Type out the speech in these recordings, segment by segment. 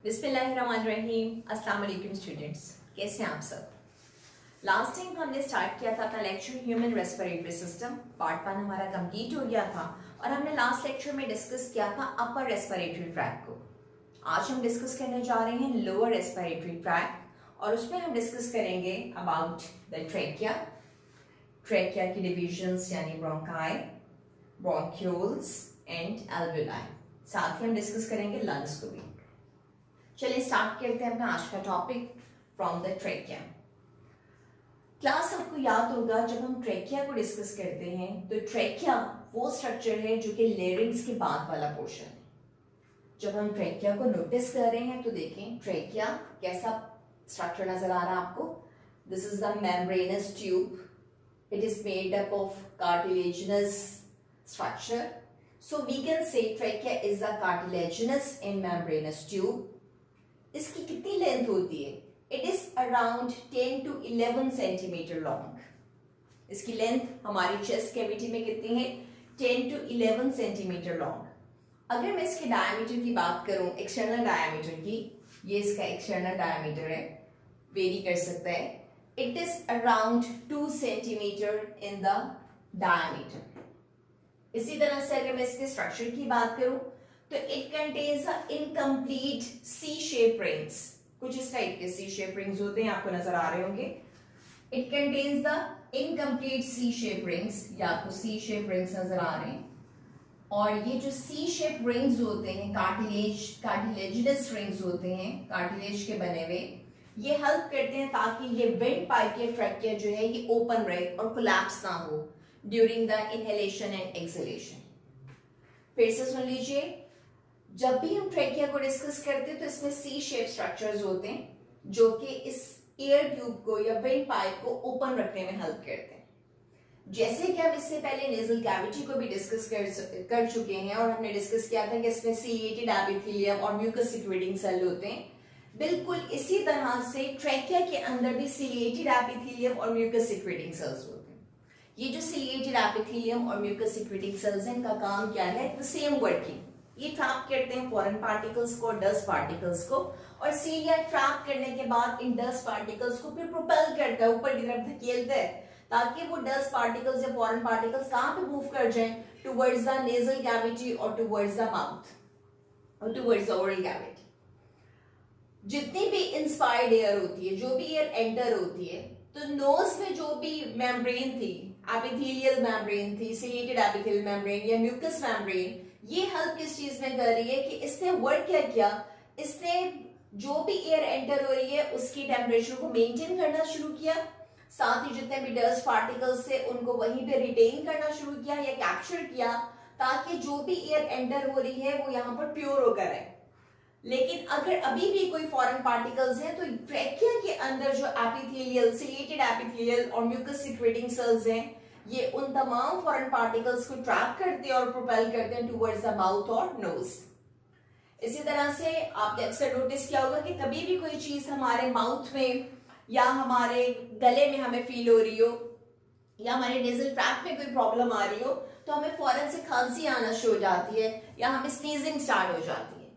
बिस्मिल्लाहिर्रहमानिर्रहीम। अस्सलाम वालेकुम स्टूडेंट्स, कैसे हैं आप सब। लास्ट टाइम हमने स्टार्ट किया था अपना lecture human respiratory system. Part 1 हमारा कंप्लीट हो गया था और हमने लास्ट लेक्चर में डिस्कस किया था अपर रेस्पिरेटरी ट्रैक को। आज हम डिस्कस करने जा रहे हैं लोअर रेस्पिरेटरी ट्रैक और उसमें हम डिस्कस करेंगे अबाउट द ट्रेकिया, ट्रेकिया की डिविजन्स यानी ब्रोंकाई, ब्रोंक्यूल्स एंड एल्वेलाई। साथ ही हम डिस्कस करेंगे लंग्स को भी। चलिए स्टार्ट करते हैं अपना आज का topic from the trachea. Class आपको याद होगा जब हम ट्रेकिया को डिस्कस करते हैं तो ट्रेकिया वो स्ट्रक्चर है जो कि लेरिंग्स के बाद वाला पोर्शन है। जब हम ट्रेकिया को नोटिस कर रहे हैं तो देखें ट्रेकिया कैसा स्ट्रक्चर नजर आ रहा है आपको। This is the membranous tube, it is made up of cartilaginous structure, so we can say trachea is the cartilaginous and membranous tube. इसकी कितनी लेंथ होती है? It is around 10 to 11 centimetre long. इसकी length हमारी chest cavity में कितनी है? 10 to 11 centimetre long. अगर मैं इसके डायमीटर की बात करूं, एक्सटर्नल डायमीटर की, ये इसका एक्सटर्नल डायमीटर है, वेरी कर सकता है। It is around 2 centimetre in the diameter. इसी तरह से अगर मैं इसके स्ट्रक्चर की बात करूं तो it contains incomplete C shape rings. कुछ इस टाइप के सी शेप रिंग्स होते हैं, आपको नजर आ रहे होंगे। It contains the incomplete C shape rings, या आपको सी शेप रिंग्स नजर आ रहे हैं। और ये जो सी शेप रिंग्स होते हैं कार्टिलेजिनस रिंग्स होते हैं, कार्टिलेज के बने हुए, ये हेल्प करते हैं ताकि ये विंड पाइप या ट्रैकिया जो है ये ओपन रहे और कोलैप्स ना हो during the inhalation and exhalation. फिर से सुन लीजिए, जब भी हम ट्रेकिया को डिस्कस करते हैं तो इसमें सी शेप स्ट्रक्चर्स होते हैं जो कि इस एयर ट्यूब को या विंड पाइप को ओपन रखने में हेल्प करते हैं। जैसे कि हम इससे पहले नेजल कैविटी को भी डिस्कस कर चुके हैं और हमने डिस्कस किया था कि इसमें सीलिएटेड एपिथेलियम और म्यूकस सिक्रेटिंग सेल होते हैं। बिल्कुल इसी तरह से ट्रेकिया के अंदर भी सीलिएटेड एपिथेलियम और म्यूकस सिक्रेटिंग सेल्स होते हैं। ये जो सीलिएटेड एपिथेलियम और म्यूकस सिक्रेटिंग सेल्स हैं, इनका काम क्या है? The same working. ये ट्रैप करते हैं फॉरेन पार्टिकल्स को, डस्ट पार्टिकल्स को, और सीलिया ट्रैप करने के बाद इन डस्ट पार्टिकल्स को फिर प्रोपेल करता है, ऊपर की तरफ धकेलता है ताकि वो डस्ट पार्टिकल्स या फॉरेन पार्टिकल्स कहां पे मूव कर जाएं? टुवर्ड्स द नेजल कैविटी और टुवर्ड्स द माउथ और टुवर्ड्स द ओरल कैविटी। जितनी भी इंस्पायर्ड एयर होती है, जो भी एयर एंटर होती है, तो नोज में जो भी मेम्ब्रेन थी, एपिथेलियल मेम्ब्रेन थी, सीलिएटेड एपिथेलियल मेम्ब्रेन या म्यूकस मेम्ब्रेन, ये हेल्प किस चीज में कर रही है कि इसने वर्क क्या किया? इसने जो भी एयर एंटर हो रही है उसकी टेम्परेचर को मेंटेन करना शुरू किया, साथ ही जितने भी डस्ट पार्टिकल्स थे उनको वहीं पे रिटेन करना शुरू किया या कैप्चर किया, ताकि जो भी एयर एंटर हो रही है वो यहाँ पर प्योर होकर आए। लेकिन अगर अभी भी कोई फॉरेन पार्टिकल्स हैं तो ट्रेकिया के अंदर जो एपिथेलियल, सीलिएटेड एपिथेलियल और म्यूकस सिक्रेटिंग सेल्स हैं, ये उन तमाम फॉरेन पार्टिकल्स को ट्रैप करते हैं और प्रोपेल करते हैं टुवर्ड्स द माउथ और नोज। इसी तरह से आपने अक्सर नोटिस किया होगा कि कभी भी कोई चीज हमारे माउथ में या हमारे गले में हमें फील हो रही हो या हमारे नेजल ट्रैक में कोई प्रॉब्लम आ रही हो तो हमें फौरन से खांसी आना शुरू हो जाती है या हमें स्नीजिंग स्टार्ट हो जाती है।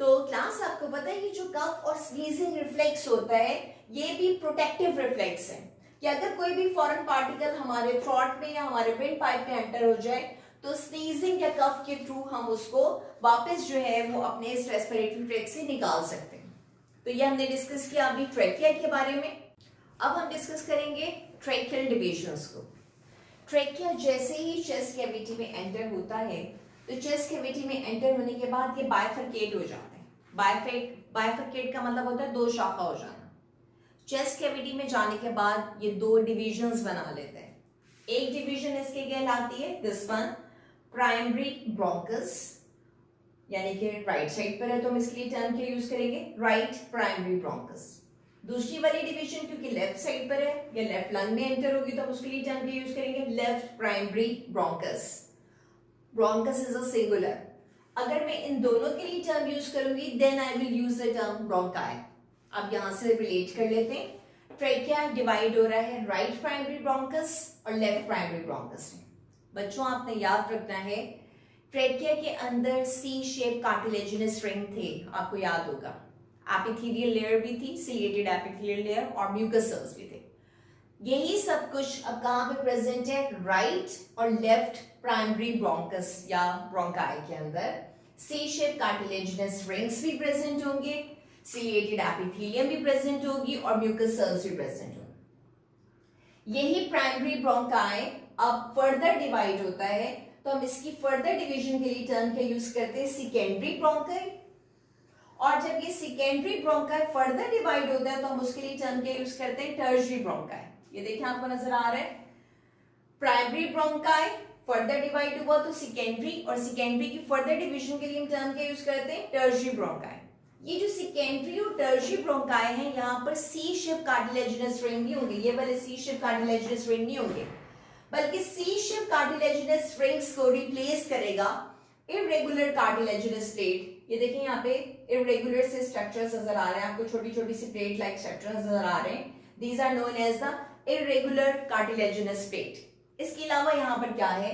तो क्लास आपको पता है ये जो कफ और स्नीजिंग रिफ्लेक्स होता है ये भी प्रोटेक्टिव रिफ्लेक्स है कि अगर कोई भी फॉरेन पार्टिकल हमारे थ्रोट में या हमारे विंड पाइप में एंटर हो जाए तो स्नीजिंग या कफ के थ्रू हम उसको वापस जो है वो अपने इस रेस्पिरेटरी ट्रैक से निकाल सकते हैं। तो ये हमने डिस्कस किया अभी ट्रेकिया के बारे में। अब हम डिस्कस करेंगे ट्रेकियल डिविजन्स को। ट्रेकिया जैसे ही चेस्ट कैविटी में एंटर होता है तो चेस्ट कैविटी में एंटर होने के बाद ये बाइफरकेट हो जाते हैं। बाइफरकेट का मतलब होता है दो शाखा हो जाना। चेस्ट कैविटी में जाने के बाद ये दो डिविजन्स बना लेते हैं। एक डिवीजन इसके कहलाती है दिस वन प्राइमरी ब्रोंकस, यानी कि राइट साइड पर है तो हम इसके लिए टर्म के यूज करेंगे राइट प्राइमरी ब्रोंकस। दूसरी वाली डिवीजन क्योंकि लेफ्ट साइड पर है या लेफ्ट लंग में एंटर होगी तो हम उसके लिए टर्म के यूज करेंगे left primary bronchus. Bronchus is a singular. अगर मैं इन दोनों के लिए टर्म यूज करूंगी then I will use the term bronchi. अब यहां से रिलेट कर लेते हैं। ट्रेकिया डिवाइड हो रहा है राइट प्राइमरी ब्रोंकस और लेफ्ट प्राइमरी ब्रोंकस में। बच्चों आपने याद रखना है ट्रेकिया के अंदर सी शेप कार्टिलेजिनस रिंग थे, आपको याद होगा। एपिथेलियल लेयर भी थी, सिलिएटेड एपिथेलियल लेयर, और म्यूकस सेल्स भी थे। यही सब कुछ अब कहां पे प्रेजेंट है? राइट और लेफ्ट प्राइमरी ब्रोंकस या ब्रोंकाई के अंदर। सी शेप कार्टिलेजिनस रिंग्स भी प्रेजेंट होंगे, सिलिएटेड एपिथेलियम भी प्रेजेंट होगी और म्यूकस सेल्स भी प्रेजेंट होंगे। यही प्राइमरी ब्रोंकाई अब फर्दर डिवाइड होता है, तो हम इसकी फर्दर डिवीजन के लिए टर्म क्या यूज करते हैं? Secondary bronchi. और जब ये सेकेंडरी ब्रोंकाई फर्दर डिवाइड होता है तो हम उसके लिए टर्म क्या यूज करते हैं? Tertiary bronchi. ये देखिए आपको नजर आ रहा है, प्राइमरी ब्रोंकाई फर्दर डिवाइड हुआ तो सेकेंडरी, और सेकेंडरी की फर्दर डिवीजन के लिए हम टर्म क्या यूज करते हैं? Tertiary bronchi. ये जो सेकेंडरी और टर्शियरी ब्रोंकाई है, यहाँ पर सी शेप कार्टिलेजिनस रिंग नहीं होंगे, ये वाले सी शेप कार्टिलेजिनस रिंग नहीं होंगे, बल्कि सी शेप कार्टिलेजिनस रिंग्स को रिप्लेस करेगा इरेगुलर कार्टिलेजिनस प्लेट। ये देखिए यहाँ पे इरेगुलर से स्ट्रक्चर्स नजर आ रहे हैं आपको, छोटी छोटी सी प्लेट लाइक स्ट्रक्चर्स नजर आ रहे हैं। These are known as the irregular cartilaginous plate. इसके अलावा यहाँ पर क्या है?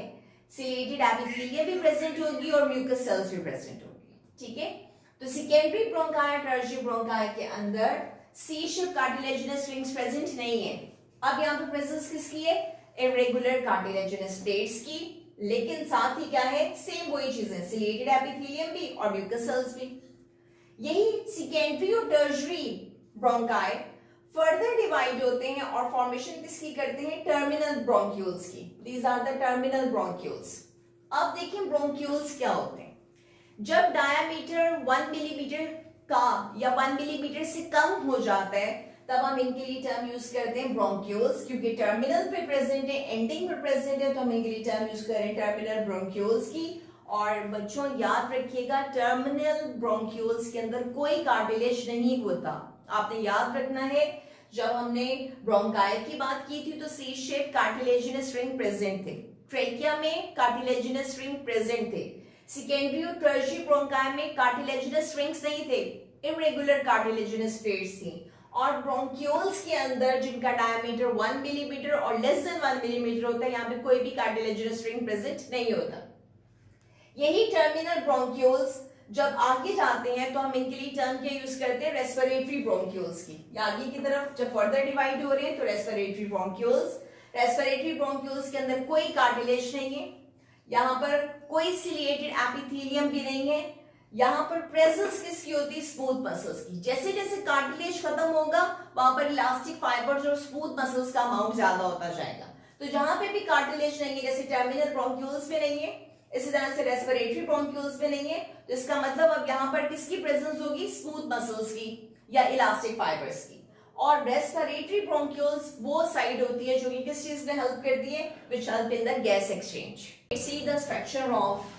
सिलिएटेड एपिथेलियम भी प्रेजेंट होगी और म्यूकस सेल्स भी प्रेजेंट होगी। ठीक है, तो सेकेंडरी ब्रोंकाई, टर्शियरी ब्रोंकाई के अंदर सी शेप कार्टिलेजिनस रिंग्स प्रेजेंट नहीं है। अब यहाँ पे प्रेजेंस किसकी है? इरेगुलर कार्टिलेजिनस प्लेट्स की, लेकिन साथ ही क्या है? सेम वही चीजें, सिलिएटेड एपिथेलियम भी और म्यूकस सेल्स भी। यही सेकेंडरी और टर्शियरी ब्रोंकाई फर्दर डिवाइड होते हैं और फॉर्मेशन किसकी करते हैं? टर्मिनल ब्रोंक्यूल्स की। These are the terminal bronchioles. अब देखिए ब्रोंक्यूल्स क्या होते हैं। जब डायामीटर 1 मिलीमीटर का या 1 मिलीमीटर से कम हो जाता है तब हम इनके लिए टर्म यूज करते हैं ब्रोंक्यूल्स, क्योंकि टर्मिनल पे प्रेजेंट है, एंडिंग पे प्रेजेंट है, तो हम इनके लिए टर्म यूज करें टर्मिनल ब्रोंक्यूल्स की। और बच्चों याद रखिएगा, टर्मिनल ब्रोंक्यूल्स के अंदर कोई कार्टिलेज नहीं होता। आपने याद रखना है, जब हमने ब्रोंकाई की बात की थी तो सी शेप कार्टिलेजिनस रिंग प्रेजेंट थे, ट्रेकिया में कार्टिलेजिनस रिंग प्रेजेंट थे, सेकेंडरी और टर्शियरी ब्रोंकाई में कार्टिलेजिनस रिंग्स नहीं थे, इरेगुलर कार्टिलेजिनस प्लेट्स थी। और ब्रोंक्यूल्स के अंदर जिनका डायमीटर 1 मिलीमीटर और लेस देन 1 मिलीमीटर होता है, यहाँ पे कोई भी कार्टिलेजिनस रिंग प्रेजेंट नहीं होता। यही टर्मिनल ब्रोंक्यूल्स जब आगे जाते हैं तो हम इनके लिए टर्म क्या यूज करते हैं? रेस्पिरेटरी ब्रोंक्यूल्स की। आगे की तरफ जब फर्दर डिवाइड हो रहे हैं तो रेस्पिरेटरी ब्रोंक्यूल्स। रेस्पिरेटरी ब्रोंक्यूल्स के अंदर कोई कार्टिलेज नहीं है, यहाँ पर कोई सिलिएटेड एपिथेलियम भी नहीं है, यहाँ पर प्रेजेंस किसकी होती है? स्मूथ मसल्स की। जैसे जैसे कार्टिलेज खत्म होगा वहां पर इलास्टिक फाइबर्स और स्मूथ मसल्स का अमाउंट ज्यादा होता जाएगा। तो जहां पे भी कार्टिलेज नहीं है, जैसे टर्मिनल ब्रोंक्यूल्स में नहीं है, इसी तरह से रेस्पिरेटरी ब्रोंक्यूल्स में नहीं है, तो इसका मतलब अब यहाँ पर किसकी प्रेजेंस होगी? स्मूथ मसल्स की या इलास्टिक फाइबर्स की। और रेस्पिरेटरी ब्रोंक्यूल्स वो साइड होती है जो कि किस चीज में हेल्प करती है? Which help in the gas exchange. See the structure of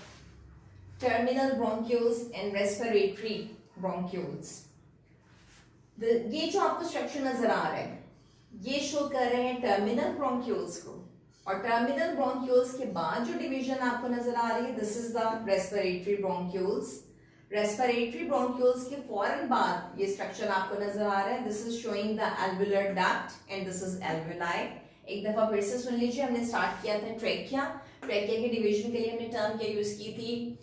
terminal bronchioles and respiratory bronchioles. ये जो आपको स्ट्रक्चर नजर आ रहा है ये शो कर रहे हैं टर्मिनल ब्रोंक्यूल्स को, और टर्मिनल ब्रोंक्यूल्स के बाद जो डिवीजन आपको नजर आ रही है this is the respiratory bronchioles. Respiratory bronchioles के फौरन बाद ये स्ट्रक्चर आपको नजर आ रहा है, this is showing the alveolar duct and this is alveoli. एक दफा फिर से सुन लीजिए, हमने स्टार्ट किया था ट्रेकिया। ट्रेकिया के डिवीजन के लिए हमने टर्म क्या यूज की थी?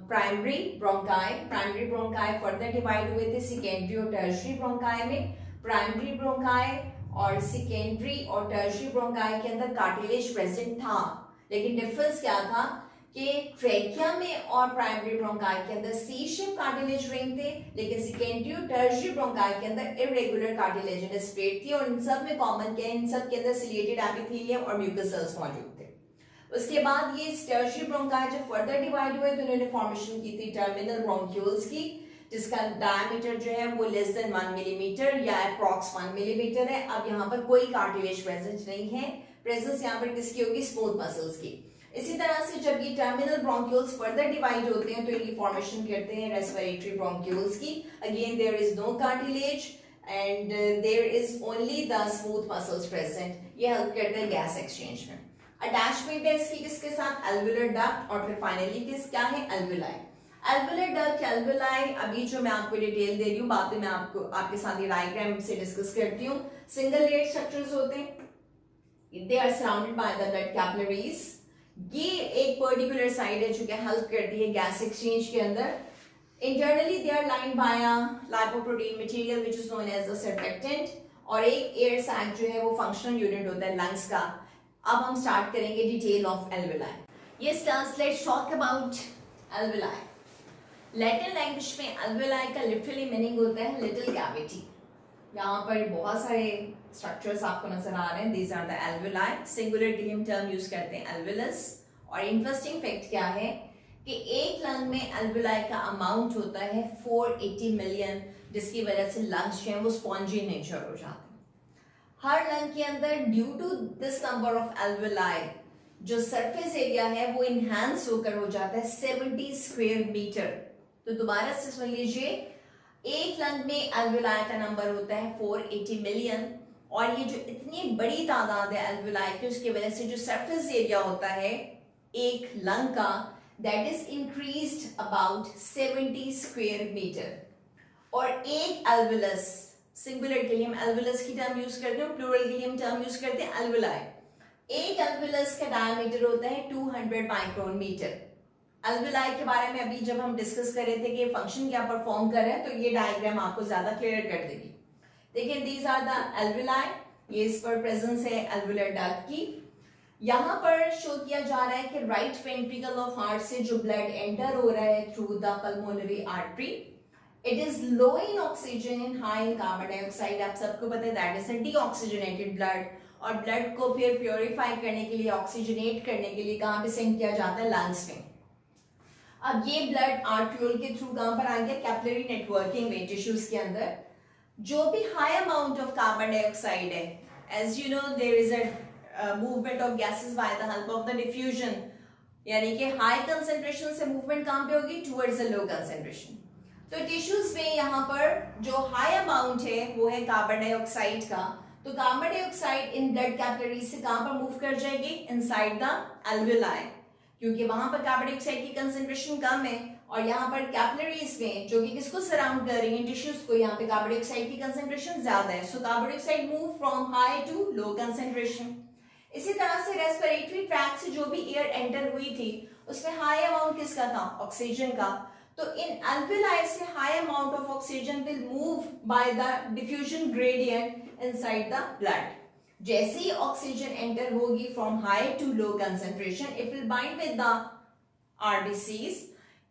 Primary bronchi. Primary bronchi further divide हुए थे सेकेंडरी और टर्शियरी ब्रोंकाई में। प्राइमरी ब्रोंकाई और सेकेंडरी और टर्शियरी ब्रोंकाई के अंदर कार्टिलेज प्रेजेंट था, लेकिन डिफरेंस क्या था कि ट्रेकिया में और प्राइमरी ब्रोंकाई के अंदर सी शेप कार्टिलेज रिंग थे, लेकिन सेकेंडरी और टर्शियरी ब्रोंकाई के अंदर इरेगुलर कार्टिलेजिनस प्लेट थी। और इन सब में कॉमन क्या है? इन सब के अंदर सिलिएटेड एपिथेलियम और म्यूकस सेल्स मौजूद थे। उसके बाद ये टर्शियरी ब्रोंकाई जब फर्दर डिवाइड हुए तो इन्होंने फॉर्मेशन की थी टर्मिनल ब्रोंक्यूल्स की, जिसका डायमीटर जो है वो लेस देन 1 मिलीमीटर या अप्रॉक्स 1 मिलीमीटर है। अब यहाँ पर कोई कार्टिलेज प्रेजेंट नहीं है, प्रेजेंस यहाँ पर किसकी होगी? स्मूथ मसल्स की। इसी तरह से जब ये टर्मिनल ब्रोंक्यूल्स फर्दर डिवाइड होते हैं तो इनकी फॉर्मेशन करते हैं रेस्पिरेटरी ब्रोंक्यूल्स की। Again there is no cartilage and there is only the smooth muscles present. ये हेल्प करते हैं गैस एक्सचेंज में। अटैचमेंट है इसकी किसके साथ? Alveolar duct. और फिर फाइनली क्या है? एल्वुलाई। एल्वुलर डक्ट, एल्वुलाई, अभी जो मैं आपको डिटेल दे रही हूँ बाद में मैं आपके साथ ये डायग्राम से डिस्कस करती हूँ। सिंगल लेयर स्ट्रक्चर्स होते हैं, they are surrounded by the blood capillaries. ये एक पर्टिकुलर साइड है जो कि हेल्प करती है गैस एक्सचेंज के अंदर। Internally they are lined by a lipoprotein material which is known as a surfactant, और एक एयर सैक जो है वो फंक्शनल यूनिट होता है लंग्स का। अब हम स्टार्ट करेंगे detail of alveoli. Yes students, let's talk about alveoli. Latin language में एल्वेलाई का लिटरली मीनिंग होता है लिटिल कैविटी। यहाँ पर बहुत सारे स्ट्रक्चर्स आपको नजर आ रहे हैं, these are the alveoli. Singular के लिए हम टर्म यूज करते हैं एल्वेलस। और इंटरेस्टिंग फैक्ट क्या है कि एक लंग में एल्वेलाई का अमाउंट होता है 480 मिलियन, जिसकी वजह से लंग्स जो है वो स्पॉन्जी नेचर हो जाते हैं। हर लंग के अंदर due to this number of alveoli जो सरफेस एरिया है वो इनहैंस होकर हो जाता है 70 स्क्वायर मीटर। तो दोबारा से सुन लीजिए, एक लंग में एल्वेलाई का नंबर होता है 480 मिलियन, और ये जो इतनी बड़ी तादाद है एल्वेलाई की, उसकी वजह से जो सरफेस एरिया होता है एक लंग का, that is increased about 70 square metre. और एक एल्वेलस, सिंगुलर के लिए हम एल्वेलस की टर्म यूज करते हैं, प्लूरल के लिए हम टर्म यूज करते हैं एल्वेलाई। एक एल्वेलस का डायमीटर होता है 200 माइक्रोन मीटर। एल्वेलाई के बारे में अभी जब हम डिस्कस कर रहे थे कि फंक्शन क्या परफॉर्म कर रहे हैं, तो ये डायग्राम आपको ज्यादा क्लियर कर देगी। देखिए, दीज आर द एल्वेलाई, ये इस पर प्रेजेंस है एल्वेलर डक्ट की। यहाँ पर शो किया जा रहा है कि राइट वेंट्रिकल ऑफ हार्ट से जो ब्लड एंटर हो रहा है through the pulmonary artery, it is low in oxygen and high in carbon dioxide. आप सबको पता है that is a deoxygenated blood. और ब्लड को फिर प्योरीफाई करने के लिए, ऑक्सीजनेट करने के लिए कहाँ पे सेंड किया जाता है? लंग्स में। अब ये ब्लड आर्ट्रियोल के थ्रू कहां पर आ गया? कैपिलरी नेटवर्किंग में, टिश्यूज के अंदर। जो भी high amount of carbon dioxide है, as you know there is a movement of gases by the help of the diffusion, यानी कि हाई कंसेंट्रेशन से मूवमेंट कहां पे होगी? Towards the low concentration. तो टिश्यूज में यहाँ पर जो हाई अमाउंट है वो है कार्बन डाइऑक्साइड का। तो carbon dioxide in blood capillary से कहां पर मूव कर जाएगी? इनसाइड द एल्वेलाई, क्योंकि वहां पर कार्बन डाइऑक्साइड की कंसेंट्रेशन कम है, और यहाँ पर कैपिलरीज में जो कि किसको सराउंड कर रही है? टिश्यूज को, यहाँ पे कार्बन डाइऑक्साइड की कंसेंट्रेशन ज्यादा है। So carbon dioxide move from high to low concentration. इसी तरह से रेस्पिरेटरी ट्रैक्ट से जो भी एयर एंटर हुई थी उसमें हाई अमाउंट किसका था? ऑक्सीजन का। तो इन एल्वेलाई से high amount of oxygen will move by the diffusion gradient inside the blood. जैसे ही ऑक्सीजन एंटर होगी from high to low concentration, it will bind with the RBCs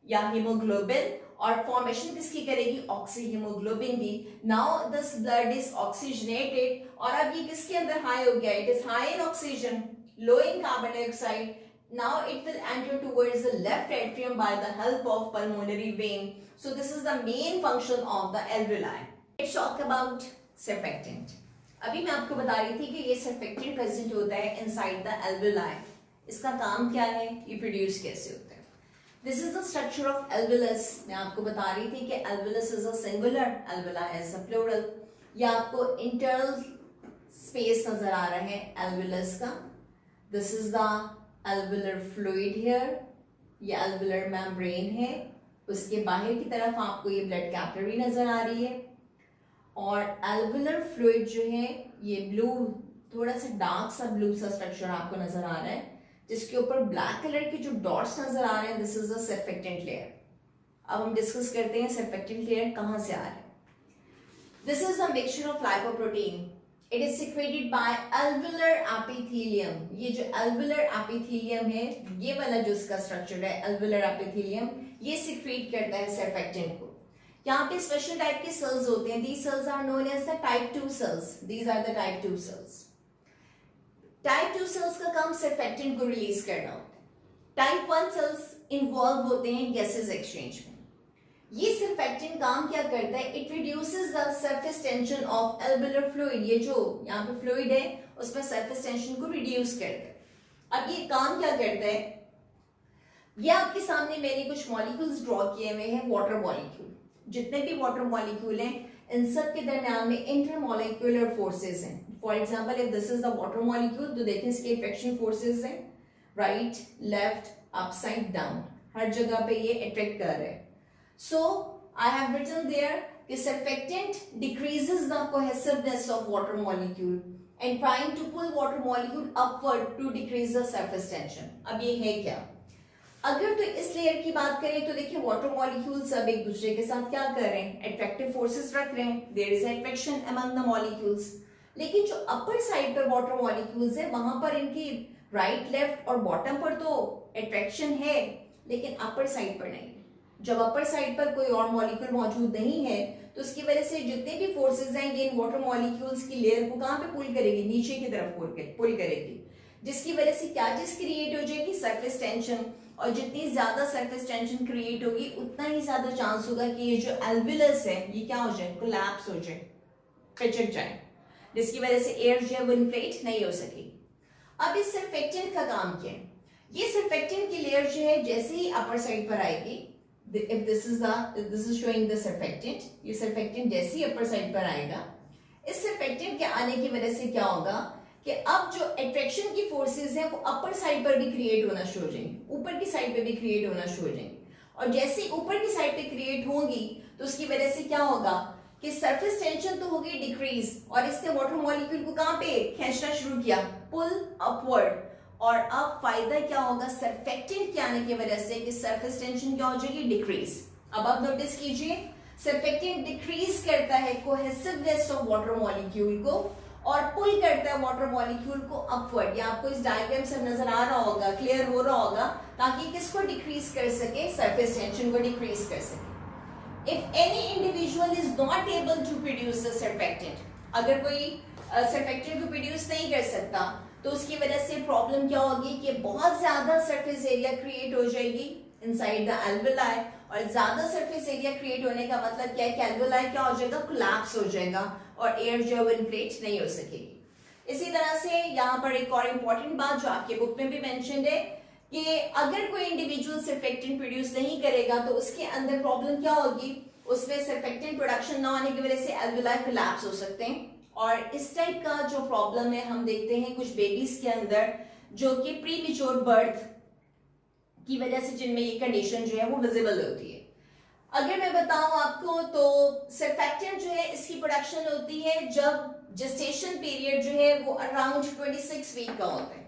या हीमोग्लोबिन, और फॉर्मेशन किसकी करेगी? ऑक्सी हीमोग्लोबिन की। Now this blood is oxygenated, और अब ये किसके अंदर हाई हो गया? It is high in oxygen, low in carbon dioxide. Now it will enter towards the left atrium by the help of pulmonary vein. So this is the main function of the alveoli. Let's talk about surfactant. अभी मैं आपको बता रही थी कि ये surfactant present होता है inside the alveoli. इसका काम क्या है? ये produce कैसे होता है? This is the structure of alveolus. मैं आपको बता रही थी कि alveolus is a singular, alveoli is a plural. ये आपको internal space नजर आ रहा है alveolus का. This is the alveolar fluid here, ये alveolar membrane है। उसके बाहर की तरफ आपको ये ब्लड कैपिलरी नजर आ रही है, और alveolar fluid जो है ये ब्लू, थोड़ा सा डार्क सा ब्लू सा स्ट्रक्चर आपको नजर आ रहा है, जिसके ऊपर ब्लैक कलर के जो डॉट्स नजर आ रहे हैं, this is the surfactant layer. अब हम डिस्कस करते हैं सर्फेक्टेंट लेयर कहां से आ रहा है। This is a mixture of lipoprotein. It is secreted by alveolar epithelium. ये जो alveolar epithelium है, ये वाला जो इसका स्ट्रक्चर है alveolar epithelium, ये secrete करता है surfactant को। यहाँ पे स्पेशल टाइप के सेल्स होते हैं। These cells are known as the type 2 cells. These are the type 2 cells. Type 2 cells का काम surfactant को रिलीज करना होता है। Type 1 cells इन्वॉल्व होते हैं gases exchange में। ये सर्फेक्टेंट काम क्या करता है? It reduces the surface tension of alveolar fluid. ये जो यहाँ पे फ्लूइड है उसमें सरफेस टेंशन को रिड्यूस करता है। अब ये काम क्या करता है? ये आपके सामने मैंने कुछ मॉलिक्यूल्स ड्रॉ किए हुए हैं, वाटर मॉलिक्यूल। जितने भी वाटर मॉलिक्यूल हैं इन सब के दरमियान में इंटरमॉलिक्यूलर फोर्सेस हैं। For example if this is the water molecule, तो देखें इसके अट्रैक्शन फोर्सेस हैं, राइट, लेफ्ट, अपसाइड डाउन, हर जगह पे ये अट्रैक्ट कर रहे हैं। So I have written there the surfactant decreases the cohesiveness of water molecule and trying to pull water molecule upward to decrease the surface tension. अब ये है क्या? अगर तो इस लेयर की बात करें तो देखिए वाटर मॉलिक्यूल्स अब एक दूसरे के साथ क्या कर रहे हैं, अट्रैक्टिव फोर्सेस रख रहे हैं, there is attraction among the molecules. लेकिन जो अपर साइड पर वाटर मॉलिक्यूल्स है वहां पर इनकी राइट लेफ्ट और बॉटम पर तो अट्रैक्शन है, लेकिन अपर साइड पर नहीं। जब अपर साइड पर कोई और मॉलिक्यूल मौजूद नहीं है तो उसकी वजह से जितने भी फोर्सेस हैं ये इन वाटर मॉलिक्यूल्स की लेयर को कहां पे पुल करेगी, नीचे की तरफ पुल करेगी, जिसकी वजह से क्या चीज क्रिएट हो जाएगी, सरफेस टेंशन। और जितनी ज्यादा सरफेस टेंशन क्रिएट होगी उतना ही ज्यादा चांस होगा कि ये जो एल्वियस है ये क्या हो जाए, कोलैप्स हो जाए, पिचक जाए, जिसकी वजह से एयर जो है वो इन्फ्लेट नहीं हो सकेगी। अब इस सर्फेक्टेंट का काम क्या है, ये सर्फेक्टेंट की लेयर जो है जैसे ही अपर साइड पर आएगी, if this is showing the surfactant, ये सर्फेक्टेंट जैसे ही अपर साइड पर आएगा, इस सर्फेक्टेंट के आने की वजह से क्या होगा कि अब जो अट्रैक्शन की फोर्सेस हैं वो अपर साइड पर भी क्रिएट होना शुरू हो जाएंगे, ऊपर की साइड पे भी क्रिएट होना शुरू हो जाएंगे। और जैसे ही ऊपर की साइड पे क्रिएट होंगी तो उसकी वजह से क्या होगा कि सरफेस टेंशन तो होगी डिक्रीज, और इससे वाटर मॉलिक्यूल को कहां पे खींचना शुरू किया, पुल अपवर्ड। और अब फायदा क्या होगा सर्फेक्टेंट के आने की वजह से कि सरफेस टेंशन क्या हो जाएगी, डिक्रीज। अब आप नोटिस कीजिए सर्फेक्टेंट डिक्रीज करता है कोहेसिवनेस ऑफ वाटर मॉलिक्यूल को और पुल करता है वाटर मॉलिक्यूल को अपवर्ड। ये आपको इस डायग्राम से नजर आ रहा होगा, क्लियर हो रहा होगा, ताकि किसको डिक्रीज कर सके, सरफेस टेंशन को डिक्रीज कर सके। If any individual is not able to produce the surfactant, अगर कोई surfactant को प्रोड्यूस नहीं कर सकता तो उसकी वजह से प्रॉब्लम क्या होगी कि बहुत ज्यादा सरफेस एरिया क्रिएट हो जाएगी इनसाइड द एल्वेलाई, और ज्यादा सरफेस एरिया क्रिएट होने का मतलब क्या है कि एल्वेलाई क्या हो जाएगा, कोलैप्स हो जाएगा और एयर जो है वो इन्फ्लेट नहीं हो सकेगी। इसी तरह से यहाँ पर एक और इम्पोर्टेंट बात जो आपके बुक में भी मेंशन्ड है कि अगर कोई इंडिविजुअल सर्फेक्टेंट प्रोड्यूस नहीं करेगा तो उसके अंदर प्रॉब्लम क्या होगी, उसमें सर्फेक्टेंट प्रोडक्शन ना होने की वजह से एल्वेलाई कोलैप्स हो सकते हैं। और इस टाइप का जो प्रॉब्लम है हम देखते हैं कुछ बेबीज के अंदर जो कि प्रीमेच्योर बर्थ की वजह से जिनमें ये कंडीशन जो है वो विजिबल होती है। अगर मैं बताऊं आपको तो सर्फेक्टेंट जो है इसकी प्रोडक्शन होती है जब जेस्टेशन पीरियड जो है वो अराउंड 26 वीक का होता है।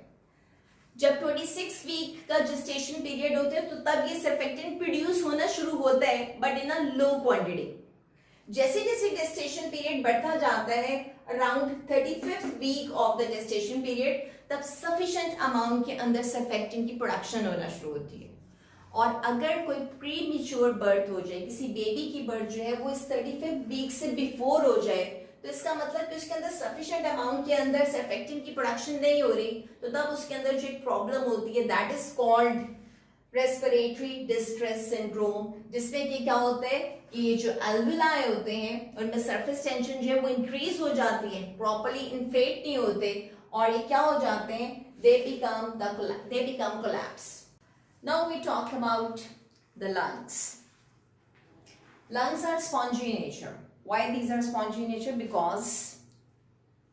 जब 26 वीक का जेस्टेशन पीरियड होता है तो तब ये सर्फेक्टेंट प्रोड्यूस होना शुरू होता है, but in a low quantity. जैसे जैसे जेस्टेशन पीरियड बढ़ता जाता है around 35th week of the gestation period, तब सफिशिएंट अमाउंट के अंदर सर्फेक्टेंट की प्रोडक्शन होना शुरू होती है। और अगर कोई प्रीमेच्योर बर्थ हो जाए, किसी बेबी की बर्थ जो है वो इस 35th वीक से बिफोर हो जाए, तो इसका मतलब कि उसके अंदर सफिशिएंट अमाउंट के अंदर सर्फेक्टेंट की प्रोडक्शन नहीं हो रही, तो तब उसके अंदर जो एक प्रॉब्लम होती है that is called respiratory distress syndrome, जिसमें कि क्या होता है कि ये जो एल्वेलाई होते हैं उनमें सरफेस टेंशन जो है वो इंक्रीज हो जाती है, प्रॉपर्ली इन्फ्लेट नहीं होते और ये क्या हो जाते हैं, they become collapse. Now we talk about the lungs. Lungs are spongy in nature. Why these are spongy in nature? Because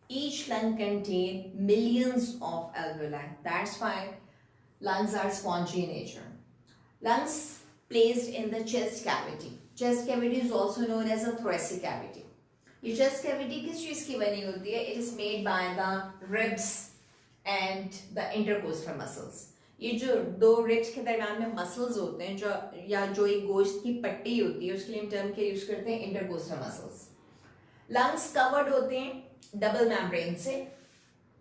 each lung contain millions of alveoli. That's why lungs are spongy in nature. Lungs placed in the chest cavity. Chest cavity is also known as a thoracic cavity. ये chest cavity किस चीज की बनी होती है? It is made by the ribs and the intercostal muscles. ये जो दो रिब्स के दरमियान में मसल्स होते हैं जो या जो एक गोश्त की पट्टी होती है उसके लिए हम टर्म के यूज करते हैं इंटरकोस्टल मसल्स। लंग्स कवर्ड होते हैं डबल मेम्ब्रेन से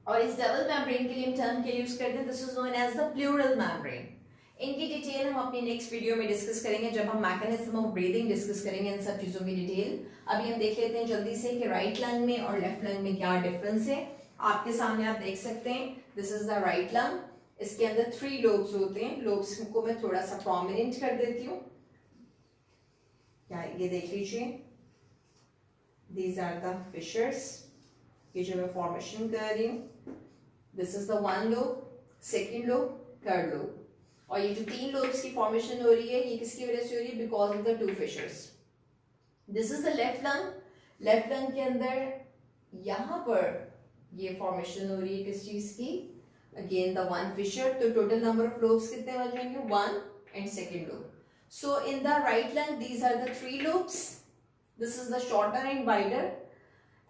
और इस डबल मेम्ब्रेन के लिए हम टर्म के यूज करते हैं this is known as the pleural membrane. इनकी डिटेल हम अपनी नेक्स्ट वीडियो में डिस्कस करेंगे जब हम मैकेनिज्म ऑफ ब्रीदिंग डिस्कस करेंगे इन सब चीजों की डिटेल। अभी हम देख लेते हैं जल्दी से कि राइट लंग में और लेफ्ट लंग में क्या डिफरेंस है। आपके सामने आप देख सकते हैं this is the right lung, इसके अंदर 3 लोब्स होते हैं। लोब्स को मैं थोड़ा सा प्रोमिनेंट कर देती हूँ, ये देख लीजिए दीज आर द फिशर्स, ये जो मैं फॉर्मेशन कर रही हूँ this is the 1 lobe, second lobe, third lobe. और ये जो 3 लोब्स की फॉर्मेशन हो रही है ये किसकी वजह से हो रही है, because of the 2 fissures. This is the left lung, left lung के अंदर यहां पर ये फॉर्मेशन हो रही है किस चीज की, again the 1 fissure, तो total number of lobes कितने बन जाएंगे 1 and second lobe. So in the right lung these are the 3 lobes, this is the shorter and wider,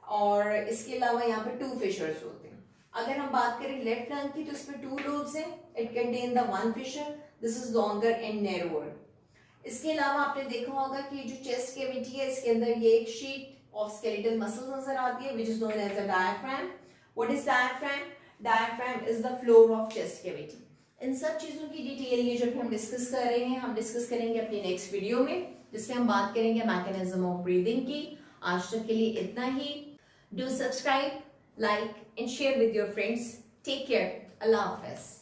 और इसके अलावा यहाँ पे 2 fissures होते हैं। अगर हम बात करें लेफ्ट लंग की तो इसमें 2 lobes हैं, it contain the 1 fissure, this is longer and narrower. इसके अलावा आपने देखा होगा कि जो चेस्ट कैविटी है इसके अंदर ये एक शीट ऑफ स्केलेटल मसल्स नजर आती है which is known as a diaphragm. What is diaphragm? Diaphragm is the floor of chest cavity. इन सब चीजों की डिटेल ये जो भी हम डिस्कस कर रहे हैं हम डिस्कस करेंगे अपनी नेक्स्ट वीडियो में, जिसमें हम बात करेंगे मैकेनिज्म ऑफ ब्रीदिंग की। आज तक के लिए इतना ही। Do subscribe, like and share with your friends. Take care. अल्लाह हाफिज।